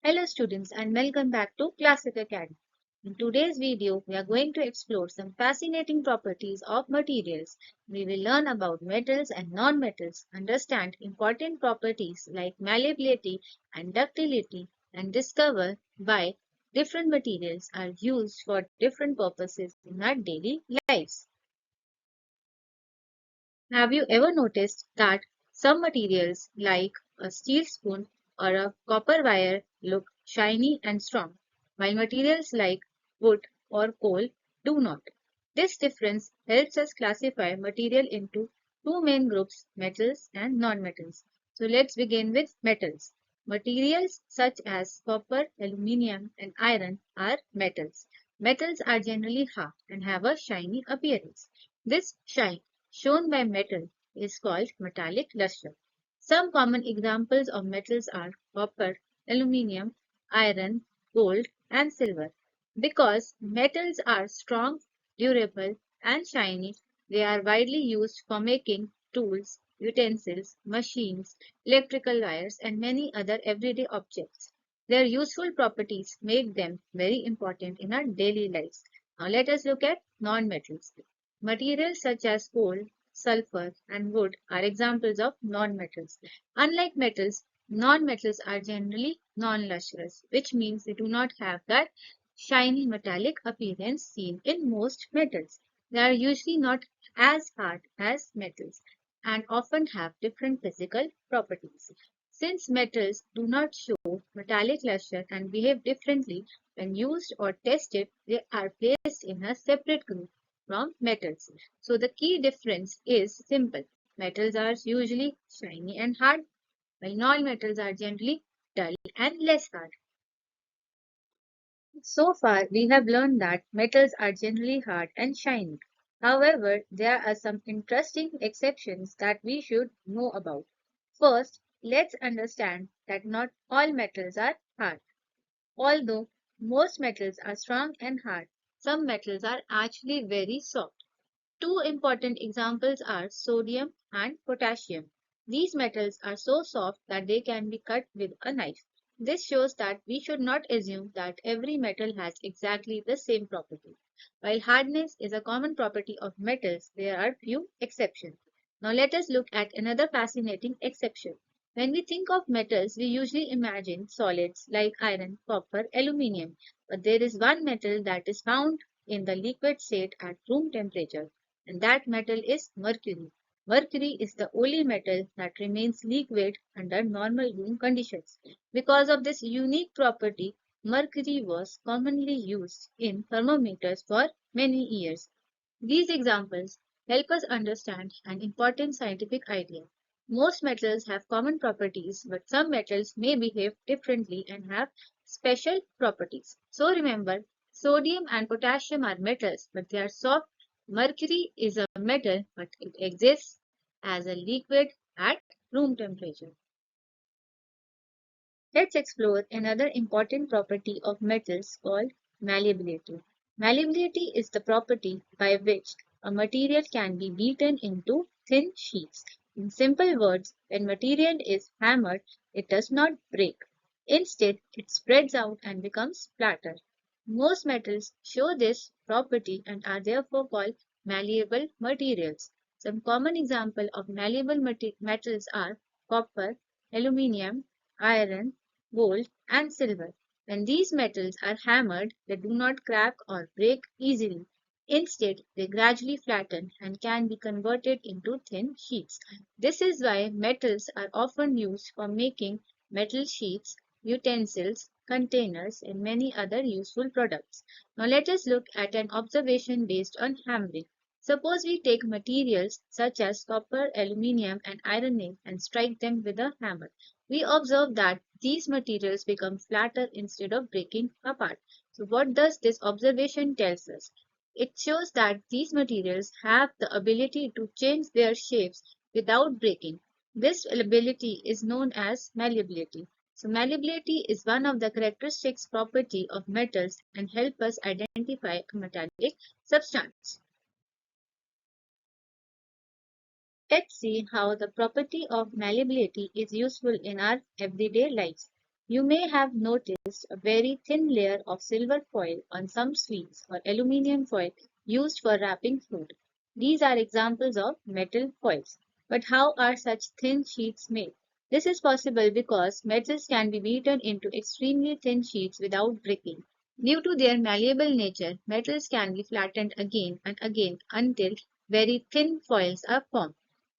Hello students and welcome back to Classiq Academy. In today's video, we are going to explore some fascinating properties of materials. We will learn about metals and non-metals, understand important properties like malleability and ductility, and discover why different materials are used for different purposes in our daily lives. Have you ever noticed that some materials like a steel spoon or a copper wire look shiny and strong, while materials like wood or coal do not? This difference helps us classify material into two main groups, metals and non-metals. So let's begin with metals. Materials such as copper, aluminium, and iron are metals. Metals are generally hard and have a shiny appearance. This shine shown by metal is called metallic luster. Some common examples of metals are copper, aluminium, iron, gold, and silver. Because metals are strong, durable, and shiny, they are widely used for making tools, utensils, machines, electrical wires, and many other everyday objects. Their useful properties make them very important in our daily lives. Now let us look at non-metals. Materials such as coal, sulfur, and wood are examples of non-metals. Unlike metals, non-metals are generally non-lustrous, which means they do not have that shiny metallic appearance seen in most metals. They are usually not as hard as metals and often have different physical properties. Since metals do not show metallic luster and behave differently when used or tested, they are placed in a separate group from metals. So the key difference is simple. Metals are usually shiny and hard, while non-metals are generally dull and less hard. So far, we have learned that metals are generally hard and shiny. However, there are some interesting exceptions that we should know about. First, let's understand that not all metals are hard. Although most metals are strong and hard, some metals are actually very soft. Two important examples are sodium and potassium. These metals are so soft that they can be cut with a knife. This shows that we should not assume that every metal has exactly the same property. While hardness is a common property of metals, there are few exceptions. Now let us look at another fascinating exception. When we think of metals, we usually imagine solids like iron, copper, aluminium. But there is one metal that is found in the liquid state at room temperature, and that metal is mercury. Mercury is the only metal that remains liquid under normal room conditions. Because of this unique property, mercury was commonly used in thermometers for many years. These examples help us understand an important scientific idea. Most metals have common properties, but some metals may behave differently and have special properties. So remember, sodium and potassium are metals, but they are soft. Mercury is a metal, but it exists as a liquid at room temperature. Let's explore another important property of metals called malleability. Malleability is the property by which a material can be beaten into thin sheets. In simple words, when material is hammered, it does not break. Instead, it spreads out and becomes flatter. Most metals show this property and are therefore called malleable materials. Some common examples of malleable metals are copper, aluminium, iron, gold, and silver. When these metals are hammered, they do not crack or break easily. Instead, they gradually flatten and can be converted into thin sheets. This is why metals are often used for making metal sheets, utensils, containers, and many other useful products. Now let us look at an observation based on hammering. Suppose we take materials such as copper, aluminium, and iron and strike them with a hammer. We observe that these materials become flatter instead of breaking apart. So what does this observation tells us? It shows that these materials have the ability to change their shapes without breaking. This ability is known as malleability. So malleability is one of the characteristics property of metals and help us identify a metallic substance. Let's see how the property of malleability is useful in our everyday lives. You may have noticed a very thin layer of silver foil on some sweets or aluminum foil used for wrapping food. These are examples of metal foils. But how are such thin sheets made? This is possible because metals can be beaten into extremely thin sheets without breaking. Due to their malleable nature, metals can be flattened again and again until very thin foils are formed.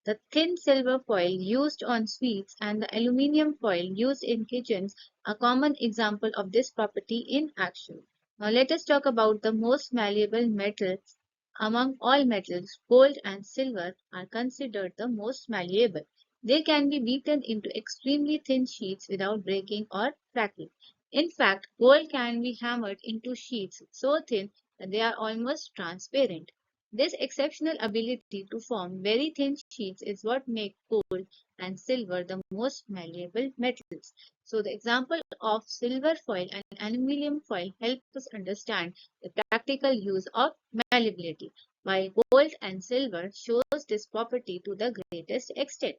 The thin silver foil used on sweets and the aluminum foil used in kitchens are common example of this property in action. Now let us talk about the most malleable metals. Among all metals, gold and silver are considered the most malleable. They can be beaten into extremely thin sheets without breaking or cracking. In fact, gold can be hammered into sheets so thin that they are almost transparent. This exceptional ability to form very thin sheets is what makes gold and silver the most malleable metals. So the example of silver foil and aluminum foil helps us understand the practical use of malleability, while gold and silver shows this property to the greatest extent.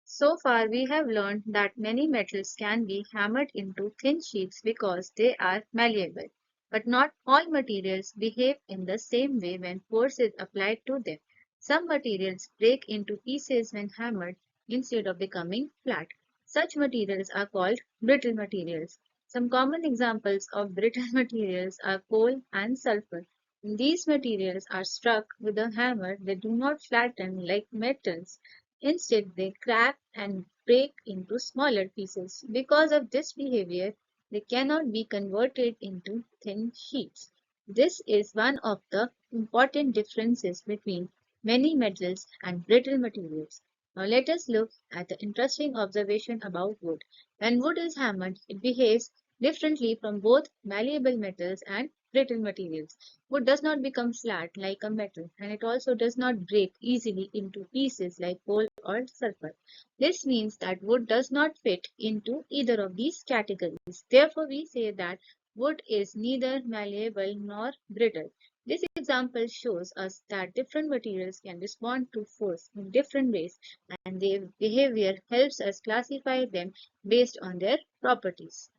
So far, we have learned that many metals can be hammered into thin sheets because they are malleable. But not all materials behave in the same way when force is applied to them. Some materials break into pieces when hammered instead of becoming flat. Such materials are called brittle materials. Some common examples of brittle materials are coal and sulfur. When these materials are struck with a hammer, they do not flatten like metals. Instead, they crack and break into smaller pieces. Because of this behavior, they cannot be converted into thin sheets. This is one of the important differences between many metals and brittle materials. Now let us look at the interesting observation about wood. When wood is hammered, it behaves differently from both malleable metals and brittle materials. Wood does not become flat like a metal, and it also does not break easily into pieces like coal or sulfur. This means that wood does not fit into either of these categories. Therefore, we say that wood is neither malleable nor brittle. This example shows us that different materials can respond to force in different ways, and their behavior helps us classify them based on their properties.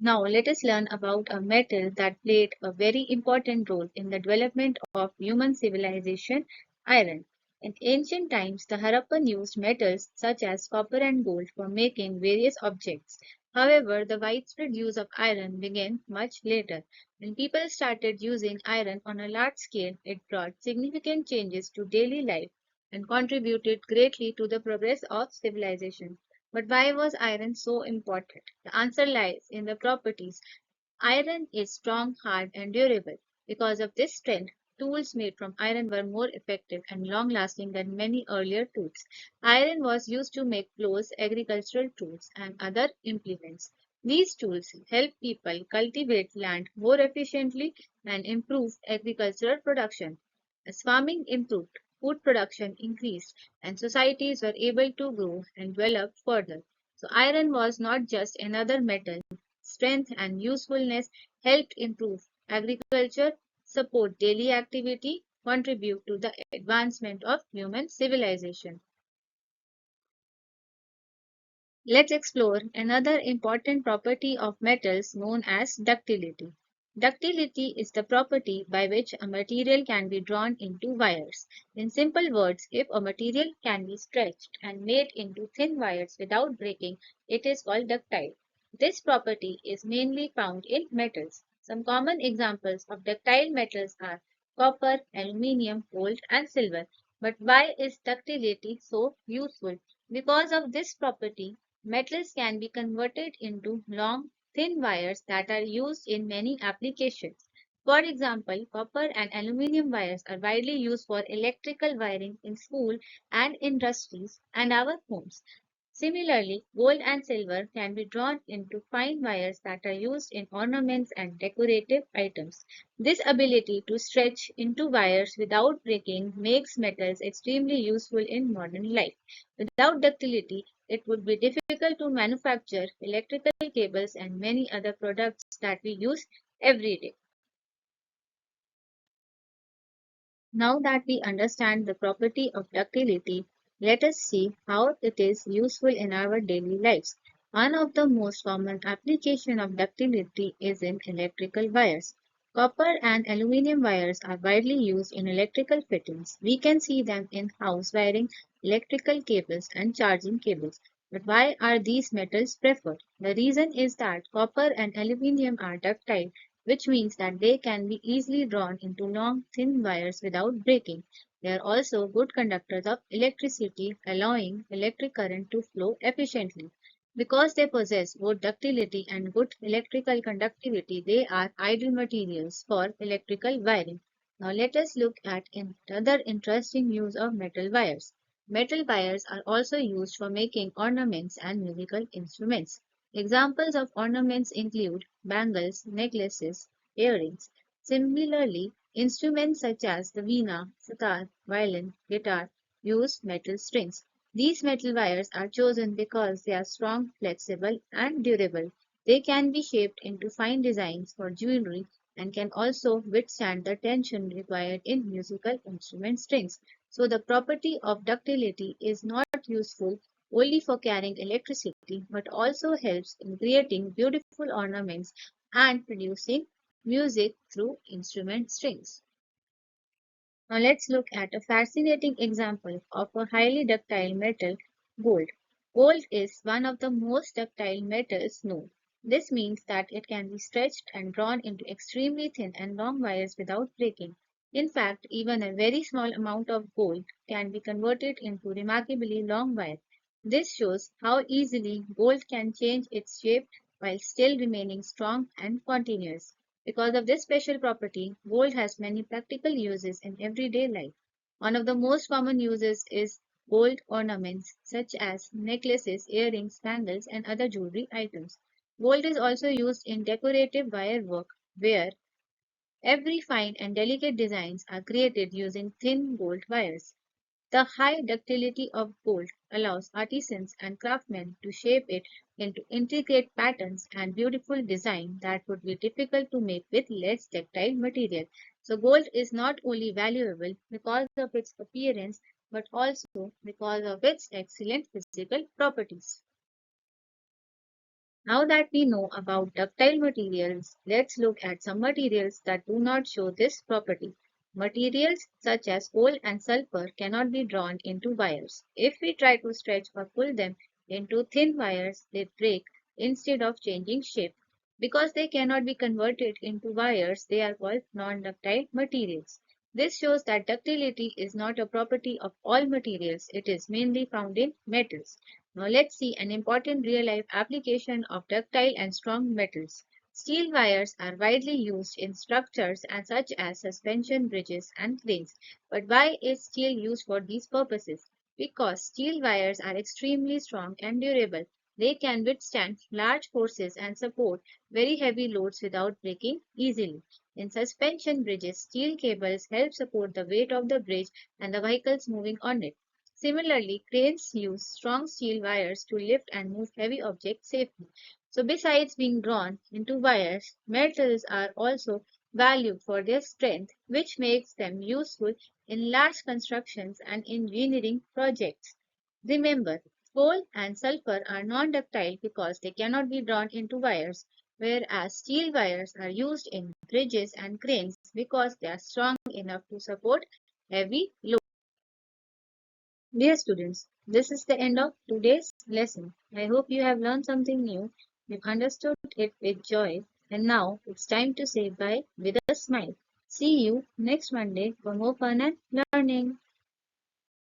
Now, let us learn about a metal that played a very important role in the development of human civilization, iron. In ancient times, the Harappan used metals such as copper and gold for making various objects. However, the widespread use of iron began much later. When people started using iron on a large scale, it brought significant changes to daily life and contributed greatly to the progress of civilization. But why was iron so important? The answer lies in the properties. Iron is strong, hard, and durable. Because of this strength, tools made from iron were more effective and long lasting than many earlier tools. Iron was used to make plows, agricultural tools, and other implements. These tools help people cultivate land more efficiently and improve agricultural production. As farming improved, food production increased, and societies were able to grow and develop further. So, iron was not just another metal. Strength and usefulness helped improve agriculture, support daily activity, contribute to the advancement of human civilization. Let's explore another important property of metals known as ductility. Ductility is the property by which a material can be drawn into wires. In simple words, if a material can be stretched and made into thin wires without breaking, it is called ductile. This property is mainly found in metals. Some common examples of ductile metals are copper, aluminium, gold, and silver. But why is ductility so useful? Because of this property, metals can be converted into long, thin wires that are used in many applications. For example, copper and aluminum wires are widely used for electrical wiring in school and industries and our homes. Similarly, gold and silver can be drawn into fine wires that are used in ornaments and decorative items. This ability to stretch into wires without breaking makes metals extremely useful in modern life. Without ductility, it would be difficult to manufacture electrical cables and many other products that we use every day. Now that we understand the property of ductility, let us see how it is useful in our daily lives. One of the most common application of ductility is in electrical wires. Copper and aluminum wires are widely used in electrical fittings. We can see them in house wiring, electrical cables, and charging cables. But why are these metals preferred? The reason is that copper and aluminum are ductile, which means that they can be easily drawn into long, thin wires without breaking. They are also good conductors of electricity, allowing electric current to flow efficiently. Because they possess both ductility and good electrical conductivity, they are ideal materials for electrical wiring. Now let us look at another interesting use of metal wires. Metal wires are also used for making ornaments and musical instruments. Examples of ornaments include bangles, necklaces, earrings. Similarly, instruments such as the veena, sitar, violin, guitar use metal strings. These metal wires are chosen because they are strong, flexible, and durable. They can be shaped into fine designs for jewelry and can also withstand the tension required in musical instrument strings. So the property of ductility is not useful only for carrying electricity but also helps in creating beautiful ornaments and producing music through instrument strings. Now let's look at a fascinating example of a highly ductile metal, gold. Gold is one of the most ductile metals known. This means that it can be stretched and drawn into extremely thin and long wires without breaking. In fact, even a very small amount of gold can be converted into remarkably long wire. This shows how easily gold can change its shape while still remaining strong and continuous. Because of this special property, gold has many practical uses in everyday life. One of the most common uses is gold ornaments, such as necklaces, earrings, bangles, and other jewelry items. Gold is also used in decorative wire work, where every fine and delicate designs are created using thin gold wires. The high ductility of gold allows artisans and craftsmen to shape it into intricate patterns and beautiful design that would be difficult to make with less ductile material. So gold is not only valuable because of its appearance but also because of its excellent physical properties. Now that we know about ductile materials, let's look at some materials that do not show this property. Materials such as coal and sulfur cannot be drawn into wires. If we try to stretch or pull them into thin wires, they break instead of changing shape. Because they cannot be converted into wires, they are called non-ductile materials. This shows that ductility is not a property of all materials, it is mainly found in metals. Now let's see an important real-life application of ductile and strong metals. Steel wires are widely used in structures and such as suspension bridges and cranes. But why is steel used for these purposes? Because steel wires are extremely strong and durable. They can withstand large forces and support very heavy loads without breaking easily. In suspension bridges, steel cables help support the weight of the bridge and the vehicles moving on it. Similarly, cranes use strong steel wires to lift and move heavy objects safely. So, besides being drawn into wires, metals are also valued for their strength, which makes them useful in large constructions and engineering projects. Remember, coal and sulfur are non-ductile because they cannot be drawn into wires, whereas steel wires are used in bridges and cranes because they are strong enough to support heavy loads. Dear students, this is the end of today's lesson. I hope you have learned something new, you've understood it with joy, and now it's time to say bye with a smile. See you next Monday for more fun and learning.